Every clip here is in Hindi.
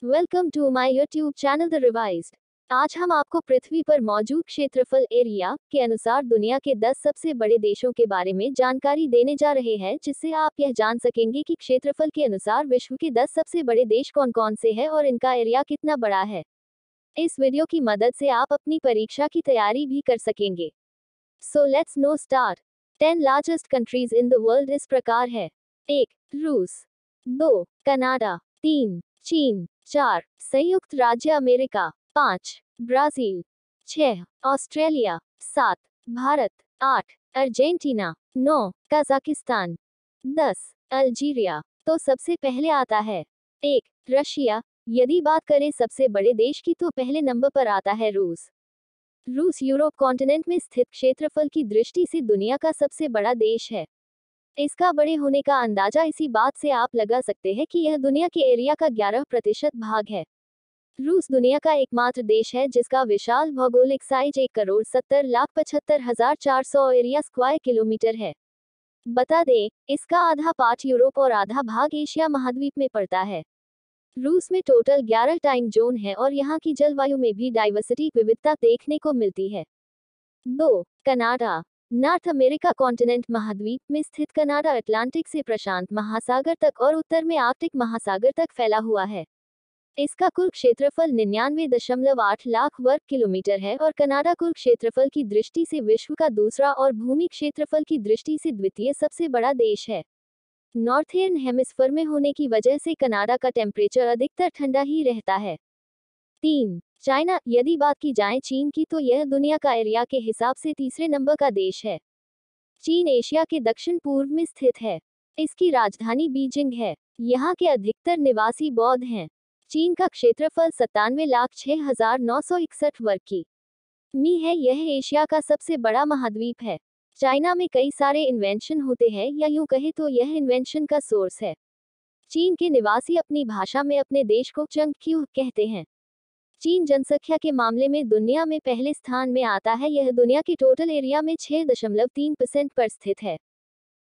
Welcome to my YouTube channel the revised. आज हम आपको पृथ्वी पर मौजूद क्षेत्रफल एरिया के अनुसार दुनिया के 10 सबसे बड़े देशों के बारे में जानकारी देने जा रहे हैं, जिससे आप यह जान सकेंगे कि क्षेत्रफल के अनुसार विश्व के 10 सबसे बड़े देश कौन कौन से हैं और इनका एरिया कितना बड़ा है। इस वीडियो की मदद से आप अपनी परीक्षा की तैयारी भी कर सकेंगे। So let's know start. 10 largest countries in the world इस प्रकार है। 1. रूस। 2. कनाडा। 3. चीन। 4. संयुक्त राज्य America. 5. Brazil. 6. Australia. 7. Bharat. 8. Argentina. 9. Kazakhstan. 10. Algeria. तो सबसे पहले आता है 1. रशिया। यदि बात करें सबसे बड़े देश की तो पहले नंबर पर आता है रूस। रूस यूरोप कॉन्टिनेंट में स्थित क्षेत्रफल की दृष्टि से दुनिया का सबसे बड़ा देश है। इसका बड़े होने का अंदाजा इसी बात से आप लगा सकते हैं कि यह दुनिया के एरिया का 11% भाग है। रूस दुनिया का एकमात्र देश है जिसका विशाल भौगोलिक साइज 1,70,75,400 एरिया स्क्वायर किलोमीटर है। बता दें, इसका आधा पार्ट यूरोप और आधा भाग एशिया महाद्वीप में पड़ता है। रूस में टोटल 11 टाइम जोन है और यहाँ की जलवायु में भी डाइवर्सिटी विविधता देखने को मिलती है। 2. कनाडा। नॉर्थ अमेरिका कॉन्टिनेंट महाद्वीप में स्थित कनाडा अटलांटिक से प्रशांत महासागर तक और उत्तर में आर्कटिक महासागर तक फैला हुआ है। इसका कुल क्षेत्रफल 99.8 लाख वर्ग किलोमीटर है और कनाडा कुल क्षेत्रफल की दृष्टि से विश्व का दूसरा और भूमि क्षेत्रफल की दृष्टि से द्वितीय सबसे बड़ा देश है। नॉर्थर्न हेमिस्फीयर में होने की वजह से कनाडा का टेम्परेचर अधिकतर ठंडा ही रहता है। 3. चाइना। यदि बात की जाए चीन की तो यह दुनिया का एरिया के हिसाब से तीसरे नंबर का देश है। चीन एशिया के दक्षिण पूर्व में स्थित है। इसकी राजधानी बीजिंग है। यहाँ के अधिकतर निवासी बौद्ध हैं। चीन का क्षेत्रफल 97,06,961 वर्ग की है। यह एशिया का सबसे बड़ा महाद्वीप है। चाइना में कई सारे इन्वेंशन होते हैं, या यूं कहे तो यह इन्वेंशन का सोर्स है। चीन के निवासी अपनी भाषा में अपने देश को चंगक्यू कहते हैं। चीन जनसंख्या के मामले में दुनिया में पहले स्थान में आता है। यह दुनिया के टोटल एरिया में 6.3% पर स्थित है।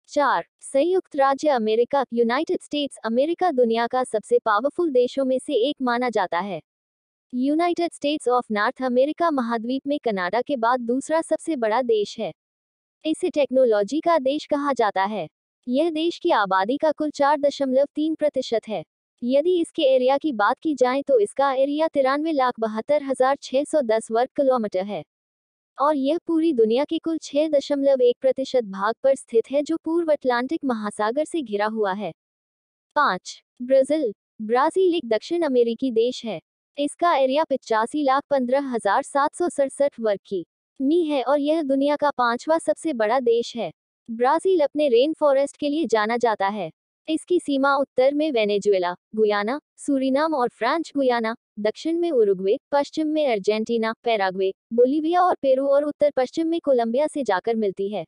4. संयुक्त राज्य अमेरिका। यूनाइटेड स्टेट्स अमेरिका दुनिया का सबसे पावरफुल देशों में से एक माना जाता है। United states of north America महाद्वीप में कनाडा के बाद दूसरा सबसे बड़ा देश है। इसे टेक्नोलॉजी का देश कहा जाता है। यह देश की आबादी का कुल 4.3% है। यदि इसके एरिया की बात की जाए तो इसका एरिया 93,72,610 वर्ग किलोमीटर है और यह पूरी दुनिया के कुल 6.1% भाग पर स्थित है, जो पूर्व अटलांटिक महासागर से घिरा हुआ है। 5. ब्राजील। ब्राजील एक दक्षिण अमेरिकी देश है। इसका एरिया 85,15,767 वर्ग की है और यह दुनिया का 5वां सबसे बड़ा देश है। ब्राजील अपने रेन फॉरेस्ट के लिए जाना जाता है। इसकी सीमा उत्तर में वेनेजुएला, गुयाना, सूरीनाम और फ्रेंच गुयाना, दक्षिण में उरुग्वे, पश्चिम में अर्जेंटीना, पैराग्वे, बोलीविया और पेरू और उत्तर पश्चिम में कोलंबिया से जाकर मिलती है।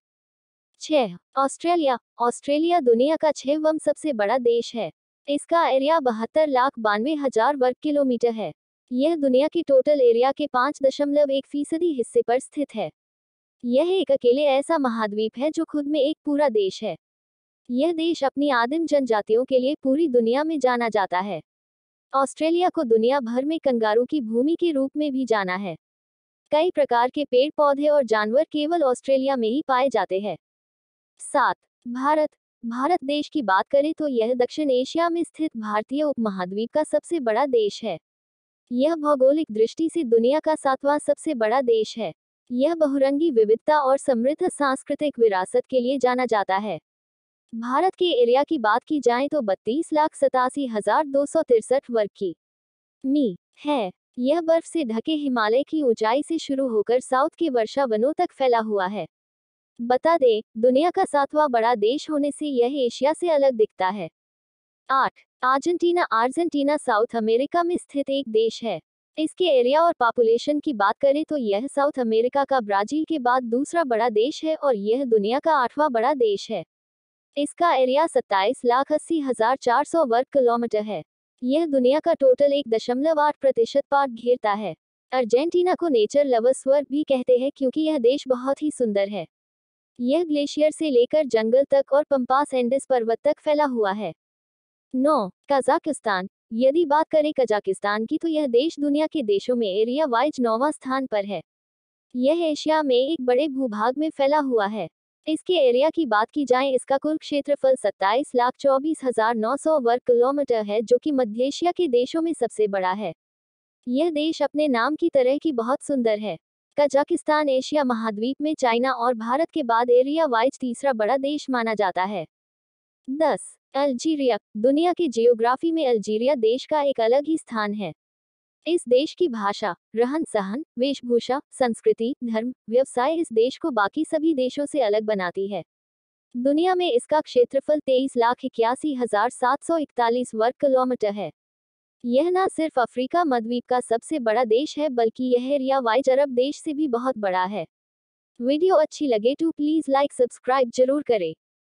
6. ऑस्ट्रेलिया। ऑस्ट्रेलिया दुनिया का 6वां सबसे बड़ा देश है। इसका एरिया 72,92,000 वर्ग किलोमीटर है। यह दुनिया की टोटल एरिया के 5.1% हिस्से पर स्थित है। यह एक अकेले ऐसा महाद्वीप है जो खुद में एक पूरा देश है। यह देश अपनी आदिम जनजातियों के लिए पूरी दुनिया में जाना जाता है। ऑस्ट्रेलिया को दुनिया भर में कंगारू की भूमि के रूप में भी जाना है। कई प्रकार के पेड़ पौधे और जानवर केवल ऑस्ट्रेलिया में ही पाए जाते हैं। 7. भारत। भारत देश की बात करें तो यह दक्षिण एशिया में स्थित भारतीय उपमहाद्वीप का सबसे बड़ा देश है। यह भौगोलिक दृष्टि से दुनिया का 7वां सबसे बड़ा देश है। यह बहुरंगी विविधता और समृद्ध सांस्कृतिक विरासत के लिए जाना जाता है। भारत के एरिया की बात की जाए तो 32,87,263 वर्ग की है। यह बर्फ से ढके हिमालय की ऊंचाई से शुरू होकर साउथ के वर्षा वनों तक फैला हुआ है। बता दें, दुनिया का 7वां बड़ा देश होने से यह एशिया से अलग दिखता है। 8. अर्जेंटीना। अर्जेंटीना साउथ अमेरिका में स्थित एक देश है। इसके एरिया और पॉपुलेशन की बात करें तो यह साउथ अमेरिका का ब्राजील के बाद दूसरा बड़ा देश है और यह दुनिया का 8वां बड़ा देश है। इसका एरिया 27,80,400 वर्ग किलोमीटर है। यह दुनिया का टोटल 1.8% पार्ट घेरता है। अर्जेंटीना को नेचर लवर्स वर्ग भी कहते हैं क्योंकि यह देश बहुत ही सुंदर है। यह ग्लेशियर से लेकर जंगल तक और पंपास एंडीज पर्वत तक फैला हुआ है। 9. कजाकिस्तान। यदि बात करें कजाकिस्तान की तो यह देश दुनिया के देशों में एरिया वाइज 9वां स्थान पर है। यह एशिया में एक बड़े भूभाग में फैला हुआ है। इसके एरिया की बात की जाए, इसका कुल क्षेत्रफल 27,24,900 वर्ग किलोमीटर है, जो कि मध्य एशिया के देशों में सबसे बड़ा है। यह देश अपने नाम की तरह की बहुत सुंदर है। कजाकिस्तान एशिया महाद्वीप में चाइना और भारत के बाद एरिया वाइज तीसरा बड़ा देश माना जाता है। 10. अल्जीरिया। दुनिया की जियोग्राफी में अल्जीरिया देश का एक अलग ही स्थान है। इस देश की भाषा, रहन सहन, वेशभूषा, संस्कृति, धर्म, व्यवसाय इस देश को बाकी सभी देशों से अलग बनाती है। दुनिया में इसका क्षेत्रफल 23,81,741 वर्ग किलोमीटर है। यह न सिर्फ अफ्रीका महाद्वीप का सबसे बड़ा देश है, बल्कि यह एरिया वाइज अरब देश से भी बहुत बड़ा है। वीडियो अच्छी लगे तो प्लीज लाइक सब्सक्राइब जरूर करें।